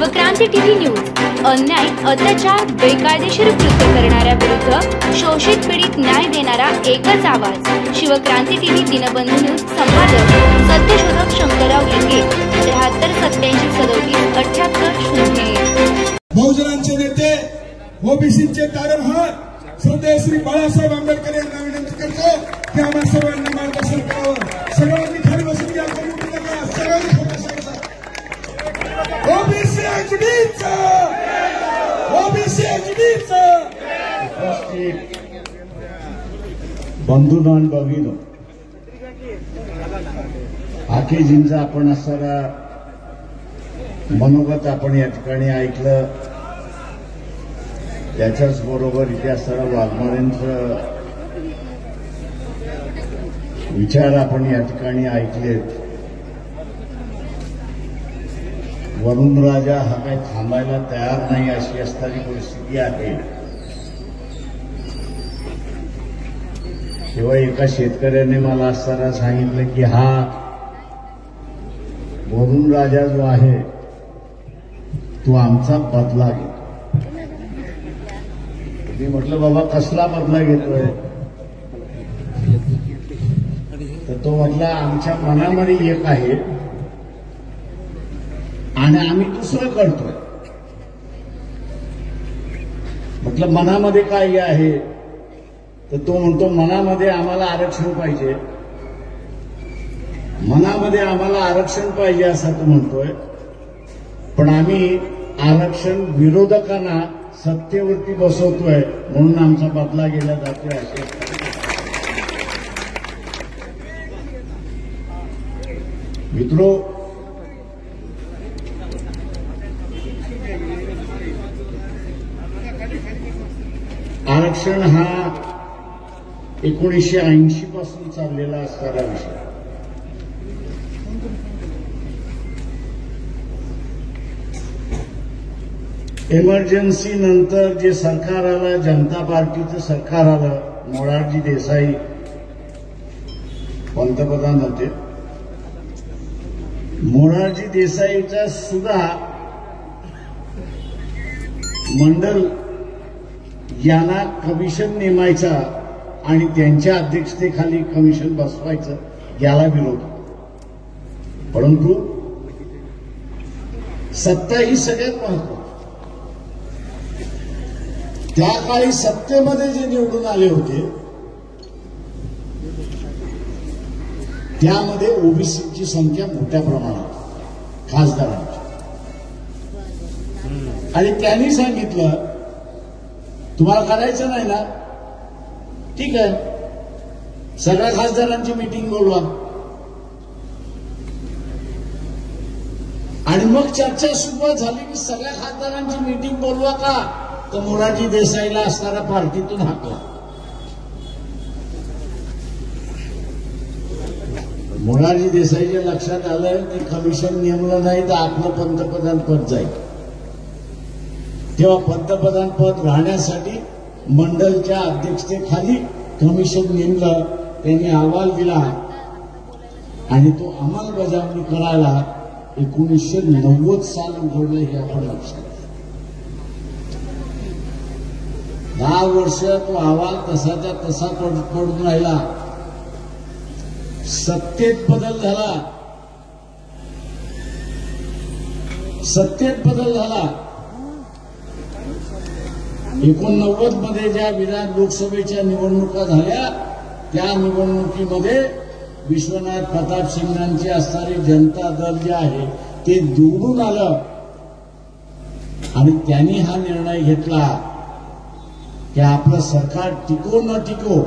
Shivkranti TV news अन्याय अत्याचार बेकायदेशीर कृत्य करणाऱ्या विरुद्ध शोषित पीडित न्याय देणारा एकच आवाज। शिवक्रांती टीव्ही दिनबंधू न्यूज संपादक सत्यशोधक शंकरराव लिंगे 73 87 37 0। बहुजनांचे नेते ओबीसीचे तारणहार श्रद्धेय श्री बाळासाहेब आंबेडकर यांना विनंती करतो की आम्हा सर्वांनी मार्गदर्शन करावं। सगळ्यांनी खाली बसून या कमिटी नका, सगळ्यांनी ओबीसी एचडीचा बंधूंनो आणि भगिनींनो, आखेजींचा आपण असणारा मनोगत आपण या ठिकाणी ऐकलं। त्याच्याच बरोबर इथे असणारा वाघमारेंचं विचार आपण या ठिकाणी ऐकलेत। वरुणराजा हा काही थांबायला तयार नाही अशी असणारी परिस्थिती आहे। तेव्हा एका शेतकऱ्याने मला असताना सांगितलं की हा वरुणराजा जो आहे तो आमचा बदला घेतो। मी म्हटलं बाबा कसला बदला घेतोय? तर तो म्हटला आमच्या मनामध्ये एक आहे आणि आम्ही दुसरं करतोय। म्हटलं मनामध्ये काय आहे? तर तो म्हणतो मनामध्ये आम्हाला आरक्षण पाहिजे, मनामध्ये आम्हाला आरक्षण पाहिजे असं तो म्हणतोय। पण आम्ही आरक्षण विरोधकांना सत्तेवरती बसवतोय म्हणून आमचा बदला गेला जातोय असे। मित्रो, आरक्षण हा 1980 पासून चाललेला असणारा विषय। इमर्जन्सी नंतर जे सरकार आलं, जनता पार्टीचं सरकार आलं, मोरारजी देसाई पंतप्रधान होते। मोरारजी देसाईचा सुद्धा मंडल यांना कमिशन नेमायचा आणि त्यांच्या अध्यक्षतेखाली कमिशन बसवायचं याला विरोध। परंतु सत्ता ही सगळ्यात महत्वाची। त्या काळी सत्तेमध्ये जे निवडून आले होते त्यामध्ये ओबीसीची संख्या मोठ्या प्रमाणात खासदारांची, आणि त्यांनी सांगितलं तुम्हाला करायचं नाही ना, ठीक आहे, सगळ्या खासदारांची मीटिंग बोलवा। आणि मग चर्चा सुरुवात झाली की सगळ्या खासदारांची मीटिंग बोलवा का? तर मोरारजी देसाईला असणाऱ्या पार्टीतून हाकला। मोरारजी देसाईच्या लक्षात आलं की कमिशन नेमलं नाही तर आपलं पंतप्रधान पद जाईल। तेव्हा पंतप्रधान पद राहण्यासाठी मंडलच्या अध्यक्षतेखाली कमिशन नेमलं, त्यांनी अहवाल दिला आणि तो अंमलबजावणी करायला 1990 साल उघडलं हे आपण लक्षात। 10 वर्ष तो अहवाल तसाच्या तसा पडून राहिला। सत्तेत बदल झाला, सत्तेत बदल झाला। 89 मध्ये ज्या लोकसभेच्या निवडणुका झाल्या त्या निवडणुकीमध्ये विश्वनाथ प्रताप सिंगांची असणारी जनता दल जे आहे ते निवडून आलं आणि त्यांनी हा निर्णय घेतला की आपलं सरकार टिको न टिको,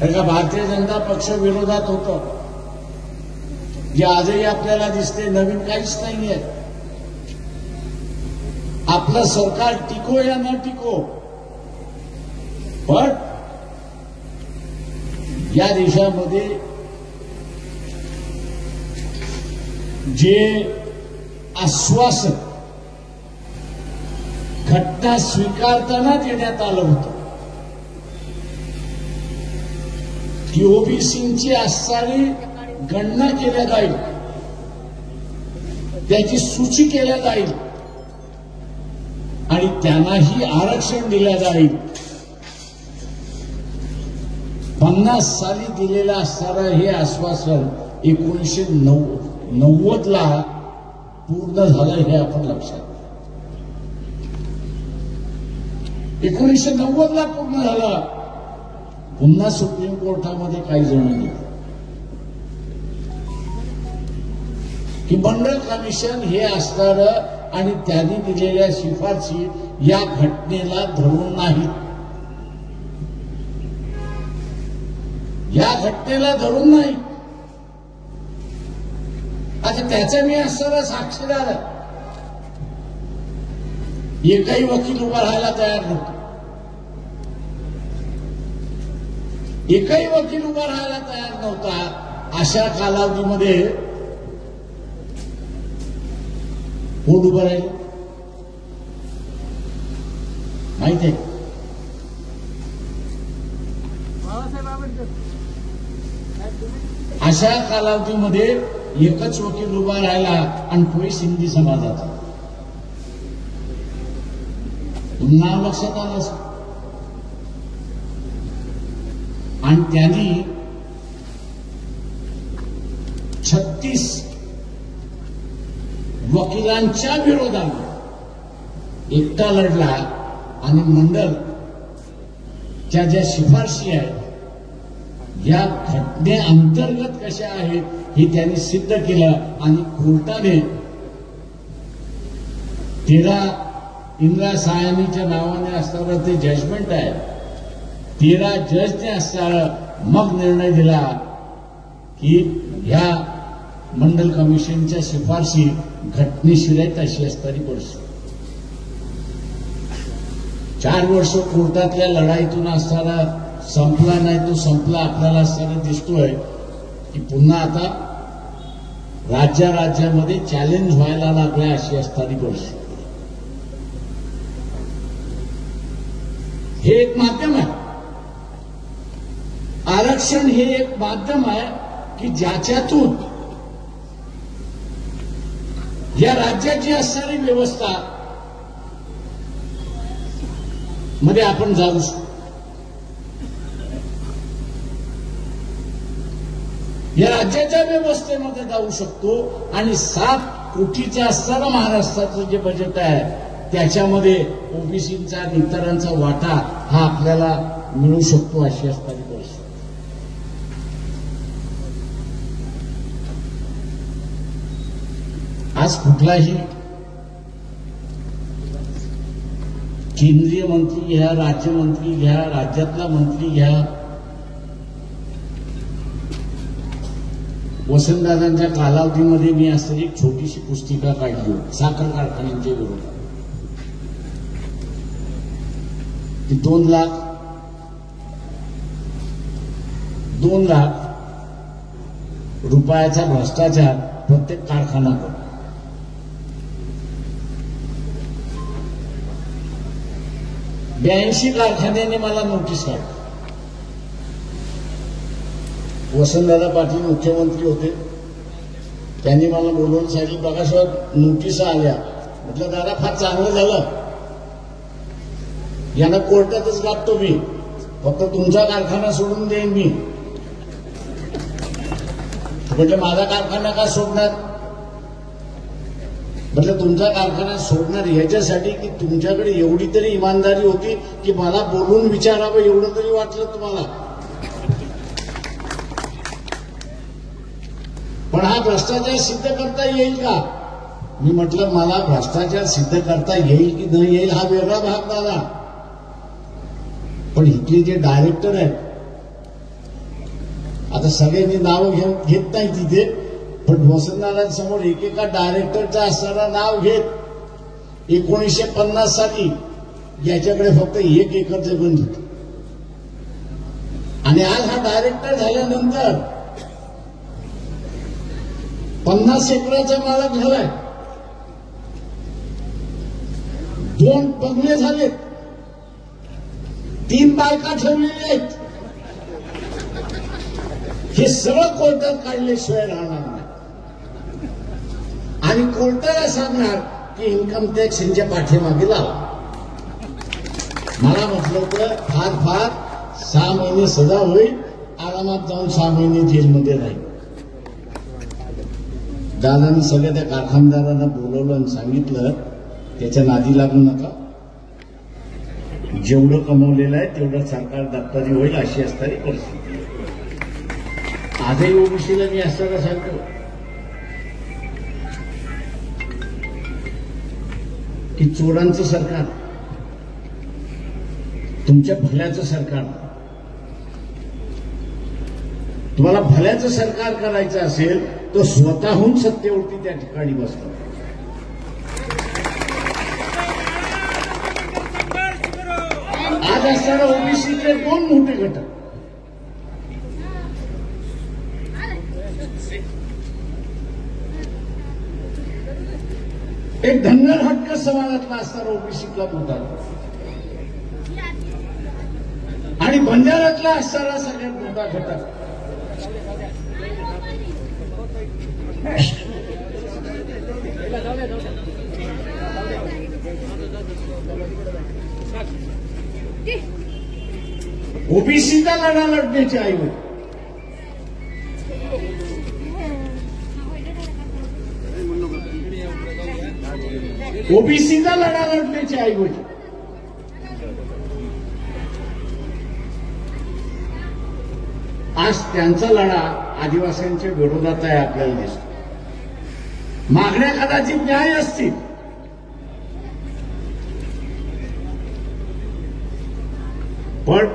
का भारतीय जनता पक्ष विरोधात होतं जे आजही आपल्याला दिसते, नवीन काहीच नाहीये। आपलं सरकार टिको या न टिको, पण या देशामध्ये जे आश्वासन घटना स्वीकारताना देण्यात आलं होतं की ओबीसींची असणारी गणना केल्या जाईल, त्याची सूची केल्या जाईल आणि त्यांनाही आरक्षण दिल्या जाईल. 50 साली दिलेलं असणारं हे आश्वासन 1990ला पूर्ण झालं हे आपण लक्षात. 1990ला पूर्ण झालं. पुन्हा सुप्रीम कोर्टामध्ये काही जण गेले की मंडल कमिशन हे असणारं आणि त्यांनी दिलेल्या शिफारशी या घटनेला धरून नाही. या घटनेला धरून नाही. आता त्याचा मी असणारा साक्षीदार आहे. एकही वकील उभा राहायला तयार नव्हता. एकही वकील उभा राहायला तयार नव्हता. अशा कालावधीमध्ये कोण उभं राहील माहित आहे? अशा कालावधीमध्ये एकच वकील उभा राहिला आणि तोही सिंधी समाजाचा. नाव लक्षात आलं असं. आणि त्यांनी 36 वकिलांच्या विरोधात एकटा लढला आणि मंडलच्या ज्या शिफारशी आहेत या घटनेअंतर्गत कशा आहेत हे त्यांनी सिद्ध केलं. आणि कोर्टाने 13 इंदिरा सायानीच्या नावाने असणारं ते जजमेंट आहे, 13 जजने असणारं मग निर्णय दिला की ह्या मंडल कमिशनच्या शिफारशी घटनेशीर आहेत अशी असणारी परिस्थिती. 4 वर्ष कोर्टातल्या लढाईतून असणारा संपला नाही, तो संपला आपल्याला असताना दिसतोय की पुन्हा आता राज्यामध्ये चॅलेंज व्हायला लागल्या अशी असणारी परिस्थिती. हे एक माध्यम आहे. आरक्षण हे एक माध्यम आहे की ज्याच्यातून या राज्याची असणारी व्यवस्था मध्ये आपण जाऊ शकतो. या राज्याच्या व्यवस्थेमध्ये जाऊ शकतो आणि 7 कोटीचं असणारं महाराष्ट्राचं जे बजेट आहे त्याच्यामध्ये ओबीसींचा आणि इतरांचा वाटा हा आपल्याला मिळू शकतो अशी असणारी परिस्थिती. आज कुठलाही केंद्रीय मंत्री घ्या, राज्यमंत्री घ्या, राज्यातला मंत्री घ्या, वसंतदादांच्या कालावधीमध्ये मी असलेली एक छोटीशी पुस्तिका काढली होती साखर कारखान्यांच्या विरोधात. ती 2 लाख रुपयाचा भ्रष्टाचार प्रत्येक कारखाना करतो. 82 कारखान्यांनी मला नोटीस काढली. वसंतदादा पाटील मुख्यमंत्री होते, त्यांनी मला बोलवून सांगितलं बघा साहेब नोटिसा आल्या. म्हटलं दादा फार चांगलं झालं, यांना कोर्टातच गाठतो मी, फक्त तुमचा कारखाना सोडून देईन मी. म्हटलं माझा कारखाना का सोडणार? म्हटलं तुमचा कारखाना सोडणार याच्यासाठी की तुमच्याकडे एवढी तरी इमानदारी होती की मला बोलून विचारावं एवढं तरी वाटलं तुम्हाला. पण हा भ्रष्टाचार सिद्ध करता येईल का? मी म्हटलं मला भ्रष्टाचार सिद्ध करता येईल की न येईल हा वेगळा भाग झाला, पण इथले जे डायरेक्टर आहेत, आता सगळ्यांनी नाव घेत नाही तिथे, पण वसंतदादांसमोर एकेका डायरेक्टरचं असणारं नाव घेत 1950 साली याच्याकडे फक्त 1 एकर जमीन होती आणि आज हा डायरेक्टर झाल्यानंतर 50 एकराचा मालक झालाय. 2 बंगले झालेत, 3 बायका ठेवलेल्या आहेत. हे सगळं कोर्टात काढल्याशिवाय राहणार नाही. आणि कोर्टाला सांगणार की इन्कम टॅक्स यांच्या पाठीमागे लावा. मला म्हटलं होतं फार फार 6 महिने सजा होईल, आरामात जाऊन 6 महिने जेलमध्ये राहील. दादांनी सगळ्या त्या कारखानदारांना बोलवलं आणि सांगितलं त्याच्या नादी लागू नका, जेवढं कमवलेलं आहे तेवढं सरकार दप्तरी होईल अशी असणारी परिस्थिती. आजही ओबीसीला मी असताना सांगतो की चोरांचं सरकार, तुमच्या भल्याचं सरकार. तुम्हाला भल्याचं सरकार करायचं असेल तर स्वतःहून सत्तेवरती त्या ठिकाणी बसतो. आज असताना ओबीसीचे 2 मोठे घटक, एक धनगर हक्क समाजातला असणारा ओबीसीतला मोठा आणि बंजारातला असणारा सगळ्यात मोठा घटक. ओबीसीचा लढा लढण्याची ऐवजी ओबीसीचा लढा लढण्याची ऐवजी आज त्यांचा लढा आदिवासींच्या विरोधात आहे आपल्याला दिसतो. मागण्या कदाचित न्याय असतील, पण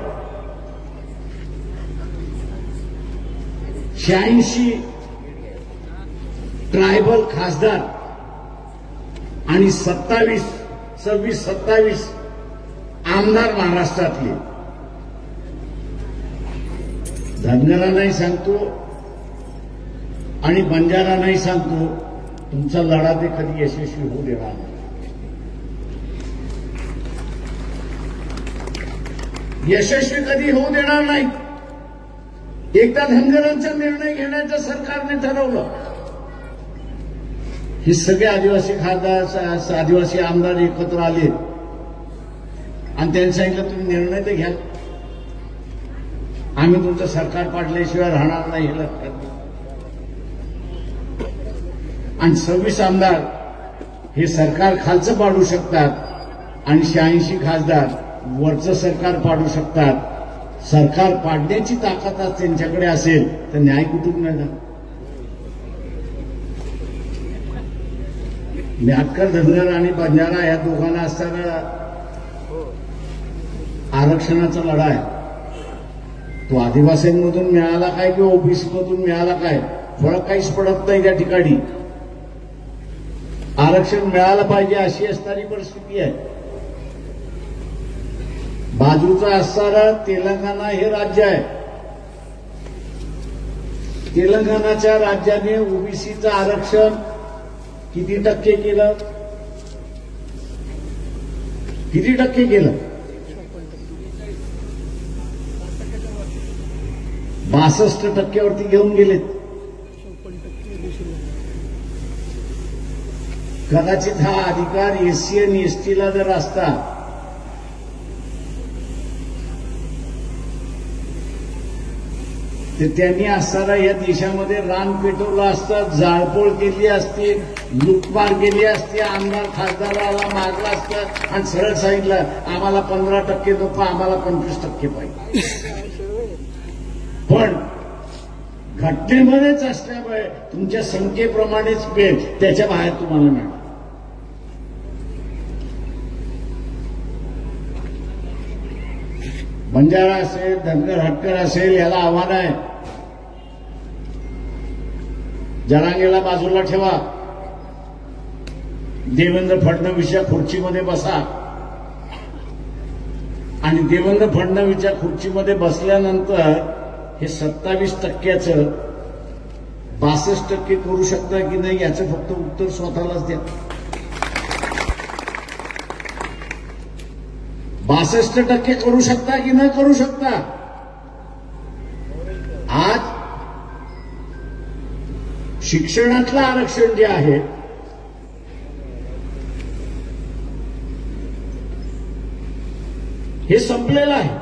86 ट्रायबल खासदार आणि 27 आमदार महाराष्ट्रातले, धनगरांनाही सांगतो आणि बंजारांनाही सांगतो, तुमचा लढा ते कधी यशस्वी होऊ देणार नाही. यशस्वी कधी होऊ देणार नाही. एकदा धनगरांचा निर्णय घेण्याचं सरकारने ठरवलं, हे सगळे आदिवासी खासदार, आदिवासी आमदार एकत्र आले आणि त्यांनी सांगितलं तुम्ही निर्णय तर घ्या, आम्ही तुमचं सरकार पाडल्याशिवाय राहणार नाही हे लक्षात घ्या. आणि 26 आमदार हे सरकार खालचं पाडू शकतात आणि 86 खासदार वरचं सरकार पाडू शकतात. सरकार पाडण्याची ताकद आज त्यांच्याकडे असेल तर न्याय कुठून मिळणार? म्याटकर, धनगर आणि बंजारा या दोघांना असताना आरक्षणाचा लढा आहे. तो आदिवासींमधून मिळाला काय किंवा ओबीसीमधून मिळाला काय, फरक काहीच पडत नाही. त्या ठिकाणी आरक्षण मिळालं पाहिजे अशी असणारी परिस्थिती आहे. बाजूचा असणारं तेलंगणा हे राज्य आहे. तेलंगणाच्या राज्याने ओबीसीचं आरक्षण किती टक्के केलं? किती टक्के केलं? 62% घेऊन गेलेत. कदाचित हा अधिकार एससी आणि एसटीला जर असता तर त्यांनी असताना या देशामध्ये रान पेटवलं असतं, जाळपोळ केली असती, लुटमार केली असती, आमदार खासदाराला मारलं असतं आणि सरळ सांगितलं आम्हाला 15% नको, आम्हाला 25% पाहिजे. पण घटनेमध्येच असल्यामुळे तुमच्या संख्येप्रमाणेच पेट त्याच्या बाहेर तुम्हाला मिळणार. बंजारा असेल, धनगर हटकर असेल, याला आव्हान आहे, जरांगेला बाजूला ठेवा, देवेंद्र फडणवीसच्या खुर्चीमध्ये बसा आणि देवेंद्र फडणवीसच्या खुर्चीमध्ये बसल्यानंतर हे 27%चं 62% करू शकता की नाही याचं फक्त उत्तर स्वतःलाच द्या. 62% करू शकता की न करू शकता? आज शिक्षणातलं आरक्षण जे आहे हे संपलेलं आहे.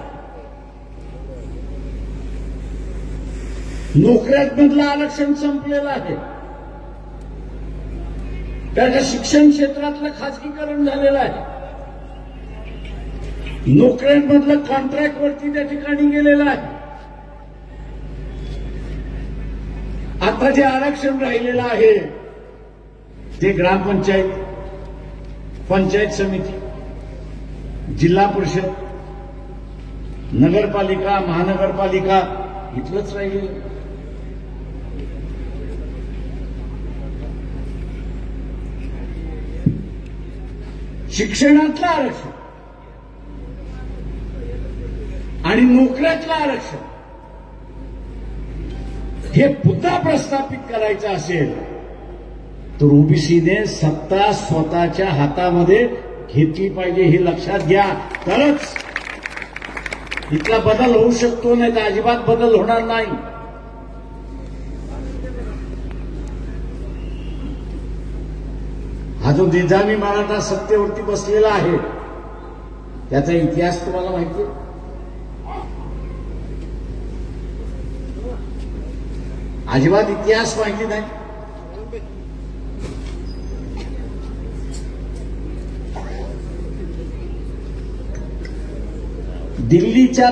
नोकऱ्यांमधलं आरक्षण संपलेलं आहे. त्याच्या शिक्षण क्षेत्रातलं खाजगीकरण झालेलं आहे. नोकऱ्यांमधलं कॉन्ट्रॅक्टवरती त्या ठिकाणी गेलेलं आहे. आता जे आरक्षण राहिलेलं आहे ते ग्रामपंचायत, पंचायत समिती, जिल्हा परिषद, नगरपालिका, महानगरपालिका इथलंच राहिलेलं. शिक्षणातलं आरक्षण आणि नोकऱ्यातलं आरक्षण हे पुन्हा प्रस्थापित करायचं असेल तर ओबीसीने सत्ता स्वतःच्या हातामध्ये घेतली पाहिजे, हे लक्षात घ्या. तरच इथला बदल होऊ शकतो, नाही तर अजिबात बदल होणार नाही. हा जो निजामी मराठा सत्तेवरती बसलेला आहे त्याचा इतिहास तुम्हाला माहिती आहे. अजिबात इतिहास माहिती नाही. दिल्लीच्या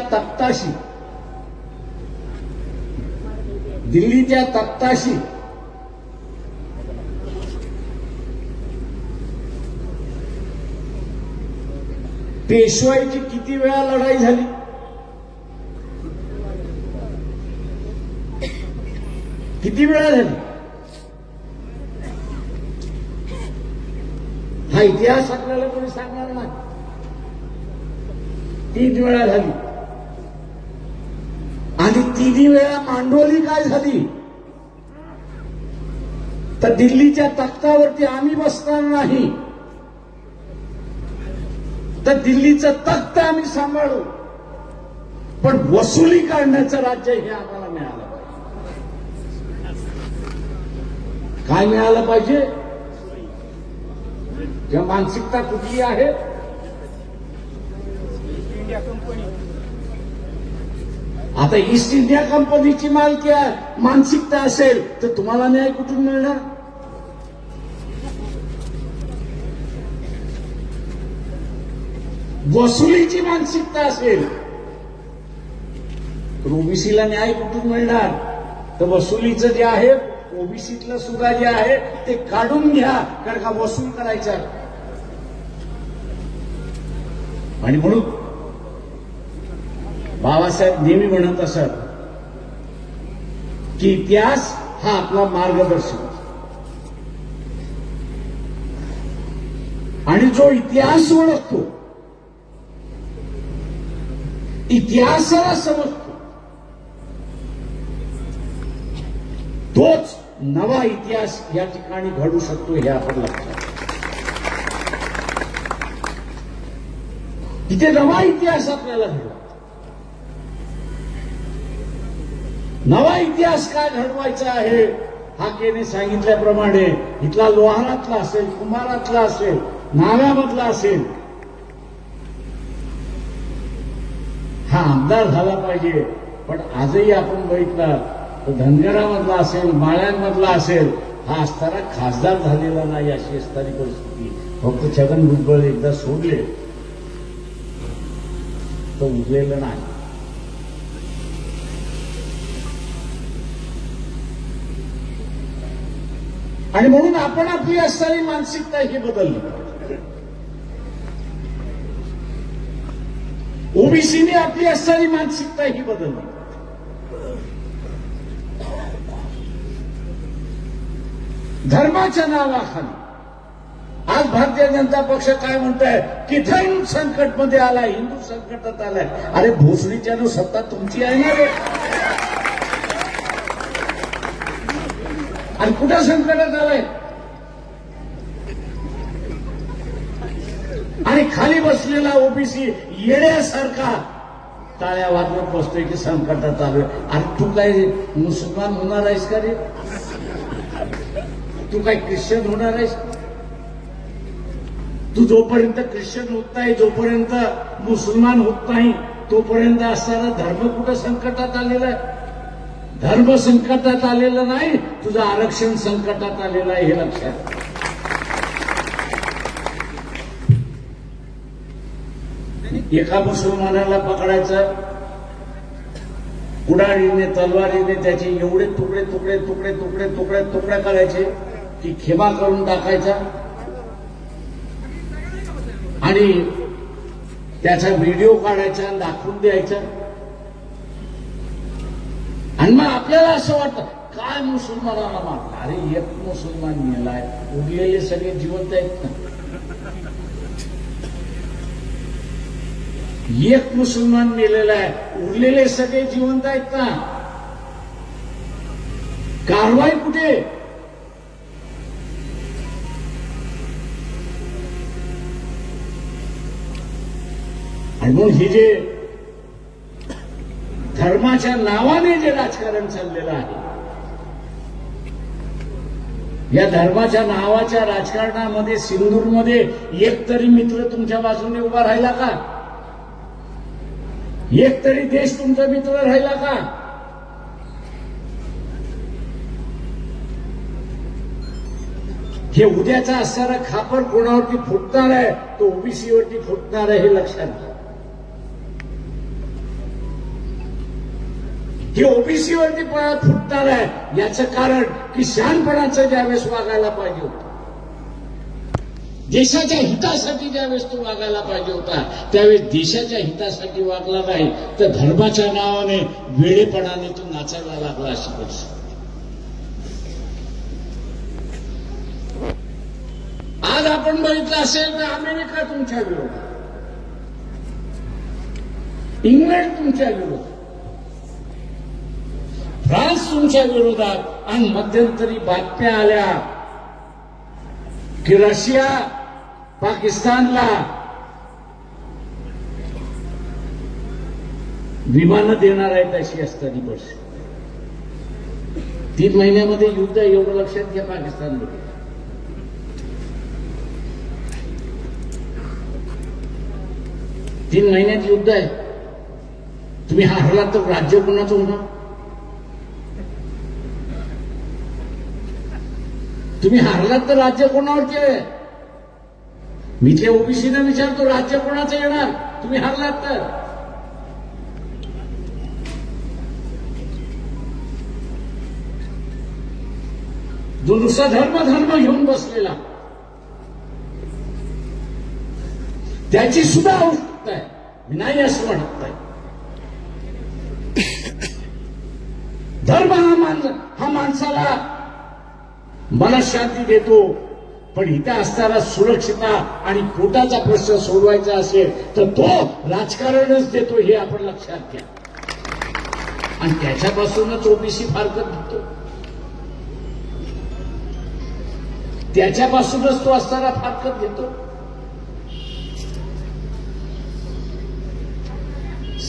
तख्ताशी पेशवाईची किती वेळा लढाई झाली? किती वेळा झाली? हा इतिहास आपल्याला कोणी सांगणार नाही. 3 वेळा झाली. आणि 3 वेळा मांडवली काय झाली तर दिल्लीच्या तख्तावरती आम्ही बसणार नाही, तर दिल्लीचं तख्त आम्ही सांभाळू, पण वसुली काढण्याचं राज्य हे आम्हाला मिळालं पाहिजे. काय मिळालं पाहिजे? जेव्हा मानसिकता कुठली आहे? आता ईस्ट इंडिया कंपनीची मानसिकता असेल तर तुम्हाला न्याय कुठून मिळणार? वसुलीची मानसिकता असेल तर ओबीसीला न्याय कुठून मिळणार? तर वसुलीचं जे आहे, ओबीसीतलं सुद्धा जे आहे ते काढून घ्या, कारण का वसूल करायचा. आणि म्हणून बाबासाहेब नेहमी म्हणत असत की इतिहास हा आपला मार्गदर्शक, आणि जो इतिहास ओळखतो, इतिहासाला समजतो, तोच नवा इतिहास या ठिकाणी घडू शकतो, हे आपण लक्षात. इथे नवा इतिहास आपल्याला घडला. नवा इतिहास काय घडवायचा आहे? हाकेने सांगितल्याप्रमाणे इथला लोहारातला असेल, कुंभारातला असेल, नाव्यामधला असेल, हा आमदार झाला पाहिजे. पण आजही आपण बघितला तर धनगरामधला असेल, माळ्यांमधला असेल, हा असताना खासदार झालेला नाही, अशी असणारी परिस्थिती. फक्त छगन भुजबळ एकदा सोडले तर उरलेलं नाही. आणि म्हणून आपण आपली असणारी मानसिकता ही बदलली. ओबीसीने आपली असणारी मानसिकता ही बदलली. धर्माच्या नावाखाली आज भारतीय जनता पक्ष काय म्हणताय की धर्म संकटमध्ये आलाय, हिंदू संकटात आलाय. अरे भोसडीच्या नो सत्ता तुमची आहे ना रे, आणि कुठं संकटात आलाय? आणि खाली बसलेला ओबीसी येण्यासारखा टाळ्या वाजवत बसतोय की संकटात आलोय. अरे तू काय मुसलमान होणार आहेस का रे? तू काय ख्रिश्चन होणार आहेस? तू जोपर्यंत ख्रिश्चन होत नाही, जोपर्यंत मुसलमान होत नाही, तोपर्यंत असणारा धर्म कुठं संकटात आलेला आहे? धर्म संकटात आलेलं नाही, तुझं आरक्षण संकटात आलेलं आहे, हे लक्षात. एका मुसलमानाला पकडायचं, कुडाळीने तलवारीने त्याचे एवढे तुकडे तुकडे तुकडे तुकडे तुकडे तुकडे करायचे की खेमा करून टाकायचा आणि त्याचा व्हिडिओ काढायचा, दाखवून द्यायचा. आणि मग आपल्याला असं वाटतं काय मुसलमानाला मारलं? अरे एक मुसलमान मेलाय, उरलेले सगळे जिवंत आहेत ना. एक मुसलमान मेलेला आहे, उरलेले सगळे जिवंत आहेत ना. कारवाई कुठे? आणि म्हणून हे जे धर्माच्या नावाने जे राजकारण चाललेलं आहे, या धर्माच्या नावाच्या राजकारणामध्ये सिंदूरमध्ये एक तरी मित्र तुमच्या बाजूने उभा राहिला का? एक तरी देश तुमचा मित्र राहिला का? हे उद्याचा असणारा खापर कोणावरती फुटणार आहे? तो ओबीसीवरती फुटणार आहे, हे लक्षात घ्या. हे ओबीसीवरती फुटणार आहे याचं कारण की शहाणपणाचं ज्यावेळेस वागायला पाहिजे होतं, देशाच्या हितासाठी ज्यावेळेस तो वागायला पाहिजे होता, त्यावेळेस देशाच्या हितासाठी वागला नाही, तर धर्माच्या नावाने वेडेपणाने तो नाचायला लागला, अशी परिस्थिती. आज आपण बघितलं असेल तर अमेरिका तुमच्या विरोधात, इंग्लंड तुमच्या विरोधात, फ्रान्स तुमच्या विरोधात, आणि मध्यंतरी बातम्या आल्या की रशिया पाकिस्तानला विमानं देणार आहेत अशी असताना परिस्थिती. 3 महिन्यामध्ये युद्ध आहे, एवढं लक्षात घ्या. पाकिस्तानमध्ये 3 महिन्यात युद्ध आहे. तुम्ही हारलात तर राज्य कोणाचं होणार? तुम्ही हारलात तर राज्य कोणावरती आहे? मी ते ओबीसीने विचारतो, राज्य कोणाचं येणार तुम्ही हारलात तर? जो नुसता धर्म घेऊन बसलेला, त्याची सुद्धा आवश्यकता आहे. मी नाही असं म्हणत नाही. धर्म हा माणसाला मनशांती देतो, पण इथं असताना सुरक्षितता आणि पोटाचा प्रश्न सोडवायचा असेल तर तो राजकारणच देतो, हे आपण लक्षात घ्या. आणि त्याच्यापासूनच ओबीसी फारकत घेतो, त्याच्यापासूनच तो असताना फारकत घेतो.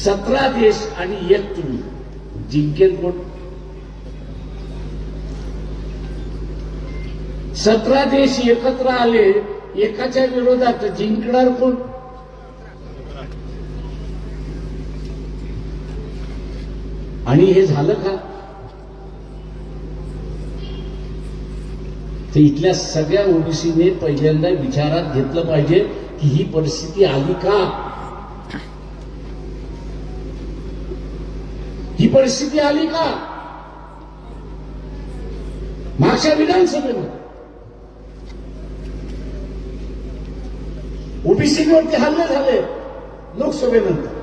17 देश आणि 1 तुम्ही, जिंकेल कोण? 17 देश एकत्र आले एकाच्या विरोधात, जिंकणार कोण? आणि हे झालं का? तर इथल्या सगळ्या ओबीसीने पहिल्यांदा विचारात घेतलं पाहिजे की ही परिस्थिती आली का? ही परिस्थिती आली का? मागच्या विधानसभेमध्ये ओबीसीवरती हल्ले झाले, लोकसभेनंतर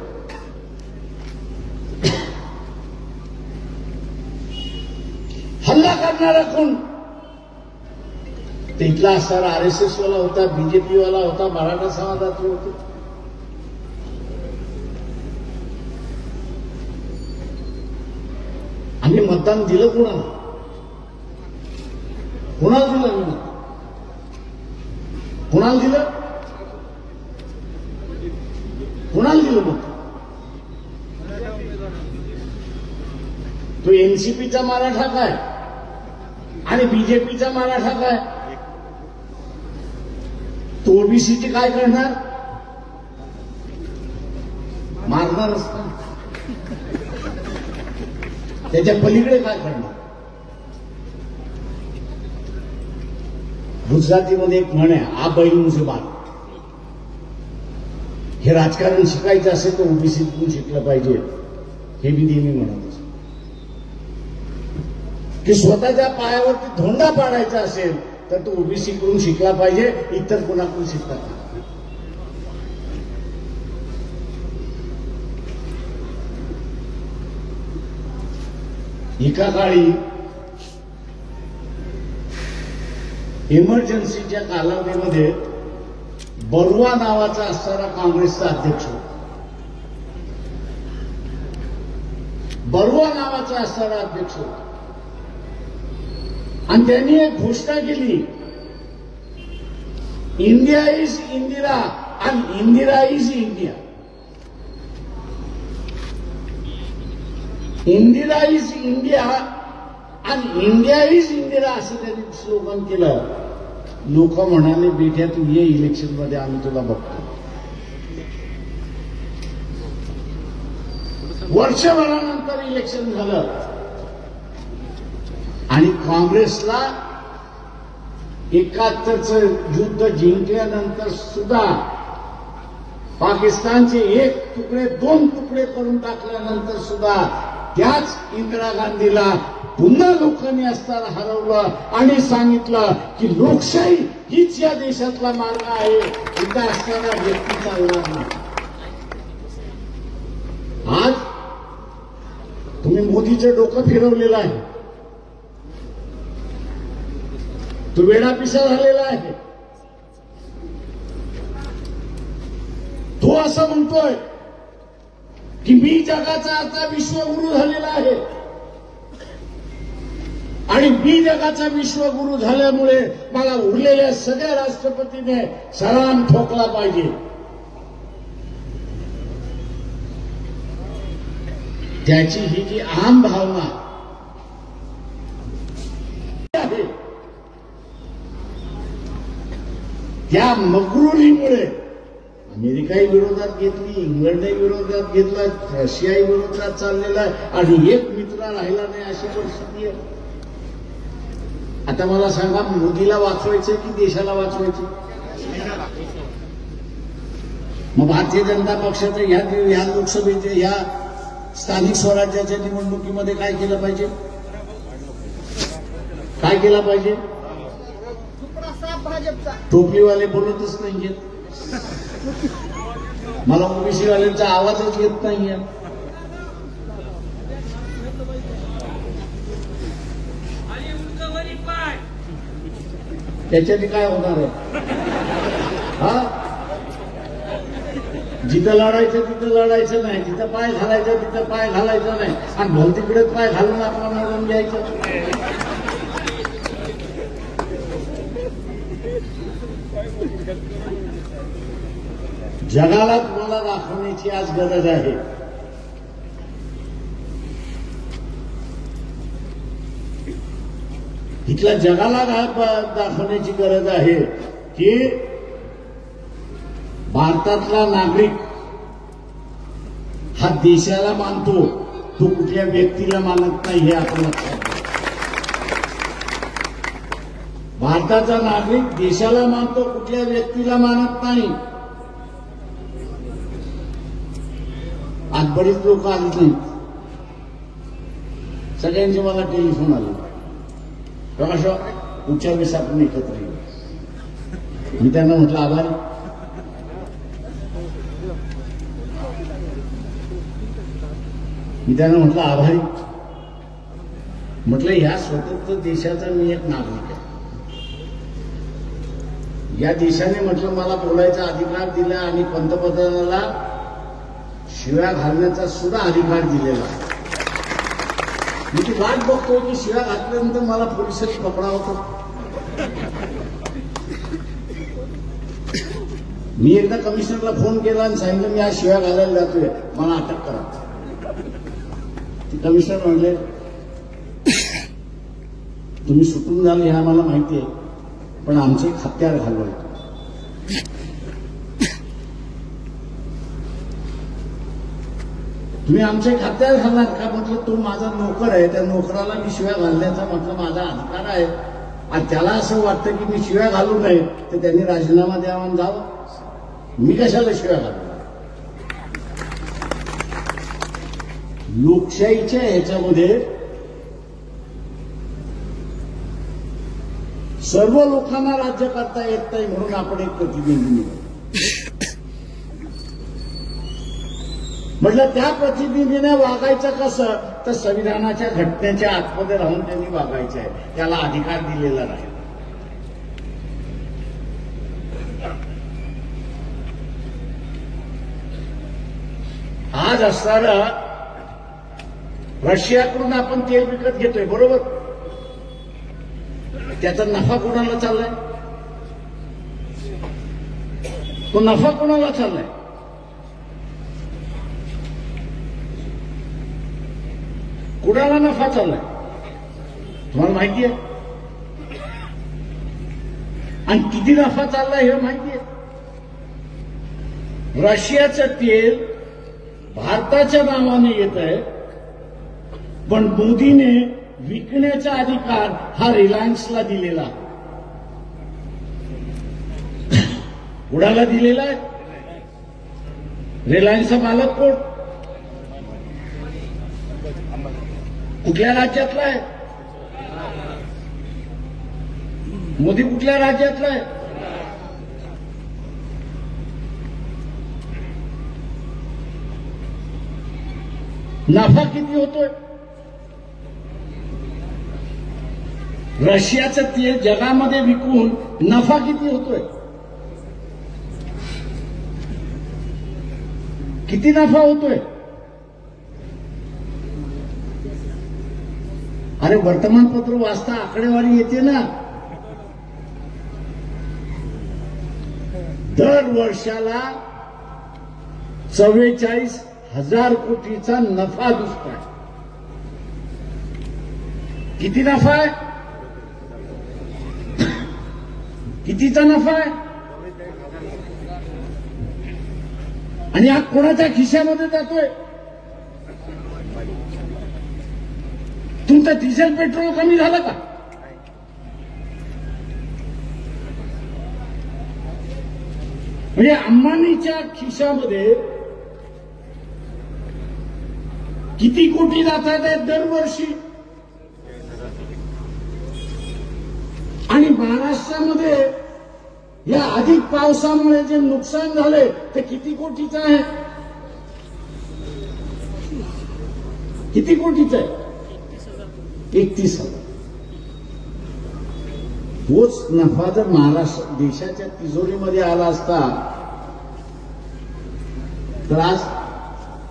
हल्ला करणारा कोण? ते इथला असणारा आरएसएस वाला होता, बीजेपी वाला होता, मराठा समाजातले होते. आम्ही मतदान दिलं कोणाला? कोणाला दिलं? आम्ही कोणाला दिलं? कोणाला दिलं मग? तो एनसीपीचा मराठा काय आणि बीजेपीचा मराठा काय? तो ओबीसीची काय करणार? मारणारच ना. त्याच्या पलीकडे काय करणार? गुजरातीमध्ये एक म्हण आहे, आ बैल मुझे बाल. हे राजकारण शिकायचं असेल तर ओबीसीतून शिकलं पाहिजे, हे मी नेहमी म्हणत असतो. की स्वतःच्या पायावरती धोंडा पाडायचा असेल तर तो ओबीसी कडून शिकला पाहिजे, इतर कोणाकडून शिकता नाही. एका काळी इमर्जन्सीच्या कालावधीमध्ये बरुआ नावाचा असणारा काँग्रेसचा अध्यक्ष होता. बरुआ नावाचा असणारा अध्यक्ष होता आणि त्यांनी एक घोषणा केली, इंडिया इज इंदिरा आणि Indira is India. Indira is India आणि इंडिया इज इंदिरा असं त्यांनी स्लोगन केलं. लोक म्हणाले, बेट्या तू ये इलेक्शन मध्ये, आम्ही तुला बघतो. वर्षभरानंतर इलेक्शन झालं आणि काँग्रेसला 71चं युद्ध जिंकल्यानंतर सुद्धा पाकिस्तानचे एक तुकडे 2 तुकडे करून टाकल्यानंतर सुद्धा त्याच इंदिरा गांधीला पुन्हा लोकांनी असताना हरवलं आणि सांगितलं की लोकशाही हीच या देशातला मार्ग आहे, इथं असणारा व्यक्ती चालणार नाही. आज तुम्ही मोदीचं डोकं फिरवलेलं आहे, तो वेडापिसा झालेला आहे. तो असं म्हणतोय की मी जगाचा आता विश्वगुरू झालेला आहे आणि मी जगाचा विश्वगुरू झाल्यामुळे मला उरलेल्या सगळ्या राष्ट्रपतीने सलाम ठोकला पाहिजे. त्याची ही जी आम भावना आहे, त्या मगरुरीमुळे अमेरिकाही विरोधात घेतली, इंग्लंडही विरोधात घेतला, रशियाही विरोधात चाललेला आहे आणि एक मित्र राहिला नाही अशी परिस्थिती आहे. आता मला सांगा, मोदीला वाचवायचं की देशाला वाचवायचं? मग भारतीय जनता पक्षाचं ह्या लोकसभेच्या ह्या स्थानिक स्वराज्याच्या निवडणुकीमध्ये काय केलं पाहिजे? काय केलं पाहिजे? टोपलीवाले बोलतच नाहीये, मला ओबीसी वाल्यांचा आवाजच येत नाहीये. त्याच्याने काय होणार आहे? हा, जिथं लढायचं तिथं लढायचं नाही, जिथं पाय घालायचं तिथं पाय घालायचं नाही आणि भोवतीकडे पाय घालून आपला निवडून घ्यायचं. जगाला तुम्हाला दाखवण्याची आज गरज आहे. इथल्या जगाला दाखवण्याची गरज आहे की भारतातला नागरिक हा देशाला मानतो, तो कुठल्या व्यक्तीला मानत नाही, हे आपण लक्षात घ्या. भारताचा नागरिक देशाला मानतो, कुठल्या व्यक्तीला मानत नाही. आज बरीच लोक आली नाहीत, सगळ्यांचे मला टेलिफोन आले, प्रकाश पुढच्या वेळेस आपण एकत्र येऊ. मी त्यांना म्हटलं आभारी. म्हटलं ह्या स्वतंत्र देशाचा मी एक नागरिक आहे. या देशाने म्हटलं मला बोलायचा अधिकार दिला आणि पंतप्रधानाला शिव्या घालण्याचा सुद्धा अधिकार दिलेला आहे. मी ती वाट बघतोय की शिव्या घातल्यानंतर मला पोलिसांनी पकडावं. मी एकदा कमिशनरला फोन केला आणि सांगितलं मी आज शिव्या घालायला जातोय, मला अटक करा. ती कमिशनर म्हणले तुम्ही सुटून झाले हे आम्हाला माहिती आहे, पण आमचे एक हत्यार घालवायचं. तुम्ही आमच्या खात्यात घालणार का? म्हटलं तो माझा नोकर आहे, त्या नोकराला मी शिव्या घालण्याचा म्हटलं माझा अधिकार आहे, आणि त्याला असं वाटतं की मी शिव्या घालू नये तर त्यांनी राजीनामा द्यावा आणि जावं. मी कशाला शिव्या घालू? लोकशाहीच्या ह्याच्यामध्ये सर्व लोकांना राज्य करता येत नाही म्हणून आपण एक प्रतिनिधी निवडू. म्हटलं त्या प्रतिनिधीने वागायचं कसं, तर संविधानाच्या घटनेच्या आतमध्ये राहून त्यांनी वागायचं आहे, त्याला अधिकार दिलेला नाही. आज असणारा रशियाकडून आपण तेल विकत घेतोय, बरोबर? त्याचा नफा कोणाला चाललाय? तो नफा कोणाला चाललाय? कुणाला नफा चाललाय तुम्हाला माहिती आहे? आणि किती नफा चाललाय हे माहिती आहे? रशियाचं तेल भारताच्या नावाने येत आहे, पण मोदीने विकण्याचा अधिकार हा रिलायन्सला दिलेला. कुणाला दिलेला आहे? रिलायन्सचा मालक कोण? कुठल्या राज्यातला आहे? मोदी कुठल्या राज्यातला आहे? नफा किती होतोय? रशियाचं तेल जगामध्ये विकून नफा किती होतोय? किती नफा होतोय? अरे वर्तमानपत्र वाचता आकडेवारी येते ना. दर वर्षाला 44,000 कोटीचा नफा दिसतोय. किती नफा आहे? कितीचा नफा आहे? आणि हा कोणाच्या खिशामध्ये जातोय? तुमचं डिझेल पेट्रोल कमी झालं का? म्हणजे अंबानीच्या खिशामध्ये किती कोटी जातात आहेत दरवर्षी? आणि महाराष्ट्रामध्ये या अधिक पावसामुळे जे नुकसान झाले ते किती कोटीचं आहे? किती कोटीचं आहे? 31,000. तोच नफा जर महाराष्ट्र देशाच्या तिजोरीमध्ये आला असता तर आज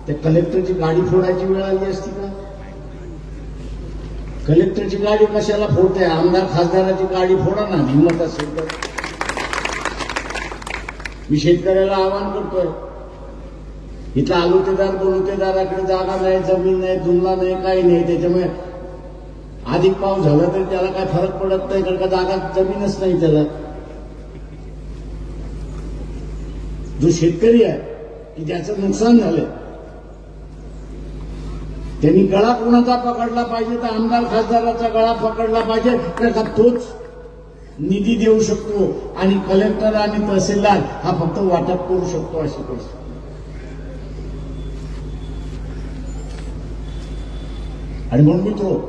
त्या कलेक्टरची गाडी फोडायची वेळ आली असती का? कलेक्टरची गाडी कशाला फोडते? आमदार खासदाराची गाडी फोडा ना, हिंमत असेल तर. मी शेतकऱ्याला आवाहन करतोय, इथला आलुतेदार बोलुतेदाराकडे जागा नाही, जमीन नाही, जुमला नाही, काही नाही, त्याच्यामुळे अधिक पाऊस झाला तरी त्याला काय फरक पडत नाही, कारण का जागा जमीनच नाही त्याला. जो शेतकरी आहे की ज्याचं नुकसान झालंय त्यांनी गळा कोणाचा पकडला पाहिजे? तर आमदार खासदाराचा गळा पकडला पाहिजे, कारण का तोच निधी देऊ शकतो आणि कलेक्टर आणि तहसीलदार हा फक्त वाटप करू शकतो अशी परिस्थिती. आणि म्हणून मी तो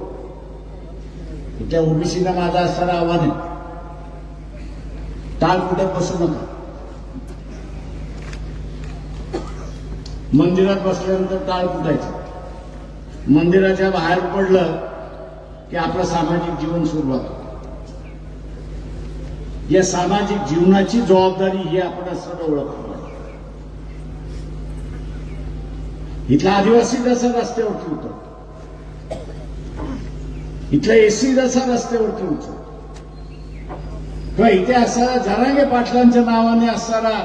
त्या ओबीसीला माझं असणारं आव्हान आहे, टाळ कुठे बसू नका. मंदिरात बसल्यानंतर टाळ कुठायचं, मंदिराच्या बाहेर पडलं की आपलं सामाजिक जीवन सुरू होतं. या सामाजिक जीवनाची जबाबदारी ही आपण सर्व ओळखतो. इथला आदिवासी जसा रस्त्यावरती होतो, इथला एसी जसा रस्त्यावरती होतो, किंवा इथे असणारा जरांगे पाटलांच्या नावाने असणारा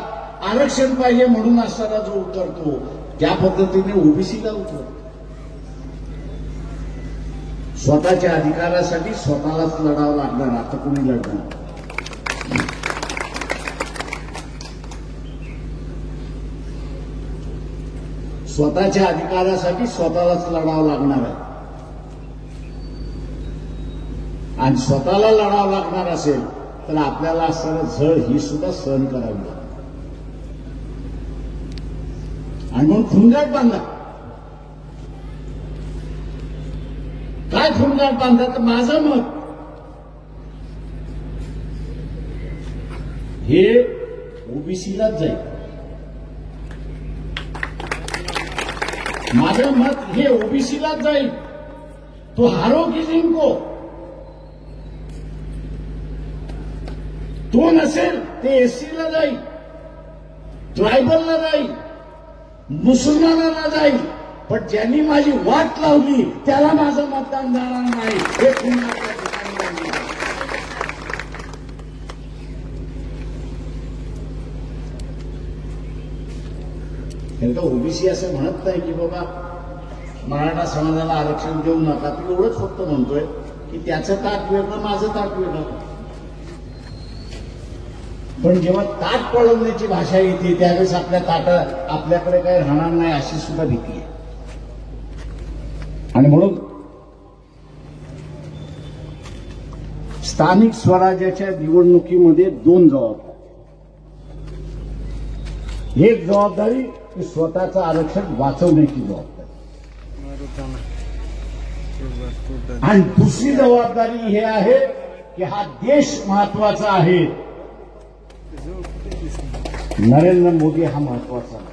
आरक्षण पाहिजे म्हणून असणारा जो उतरतो, त्या पद्धतीने ओबीसीला उतरतो. स्वतःच्या अधिकारासाठी स्वतःलाच लढावं लागणार, आता कोणी लढणार. स्वतःच्या अधिकारासाठी स्वतःलाच लढावं लागणार आहे आणि स्वतःला लढावं लागणार असेल तर आपल्याला असणारं झळ ही सुद्धा सहन करावी लागते आणि म्हणून खुंगाट बांधा. काय खुंगाट बांधा तर माझं मत हे ओबीसीलाच जाईल. माझं मत हे ओबीसीलाच जाईल. तो हारो की जिंको, तो नसेल ते एससीला जाईल, ट्रायबलला जाईल, मुसलमानांना जाईल, पण ज्यांनी माझी वाट लावली त्याला माझं मतदान जाणार नाही. हे पुन्हा ओबीसी असं म्हणत नाही की बाबा मराठा समाजाला आरक्षण देऊ नका. ती एवढंच फक्त म्हणतोय की त्याचं ताट वेगळं, माझं ताट वेगळं. पण जेव्हा ताट पळवण्याची भाषा येते त्यावेळेस आपल्याकडे काही राहणार नाही अशी सुद्धा भीती आहे. आणि म्हणून स्थानिक स्वराज्याच्या निवडणुकीमध्ये दोन जबाबदारी. एक जबाबदारी की स्वतःचं आरक्षण वाचवण्याची जबाबदारी आणि दुसरी जबाबदारी हे आहे की हा देश महत्वाचा आहे. नरेंद्र मोदी हा महत्वाचा आहे.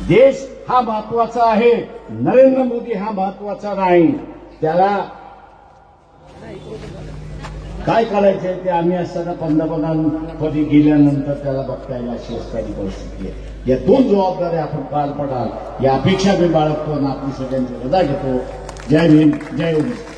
देश हा महत्वाचा आहे, नरेंद्र मोदी हा महत्वाचा नाही. त्याला काय करायचंय ते आम्ही असताना पंतप्रधानपदी गेल्यानंतर त्याला बघता येईल अशी असणारी परिस्थिती आहे. या दोन जबाबदाऱ्या आपण पार पडाल या अपेक्षा मी बाळगतो आणि आपली सगळ्यांची रजा घेतो. जय भीम, जय ओबीसी.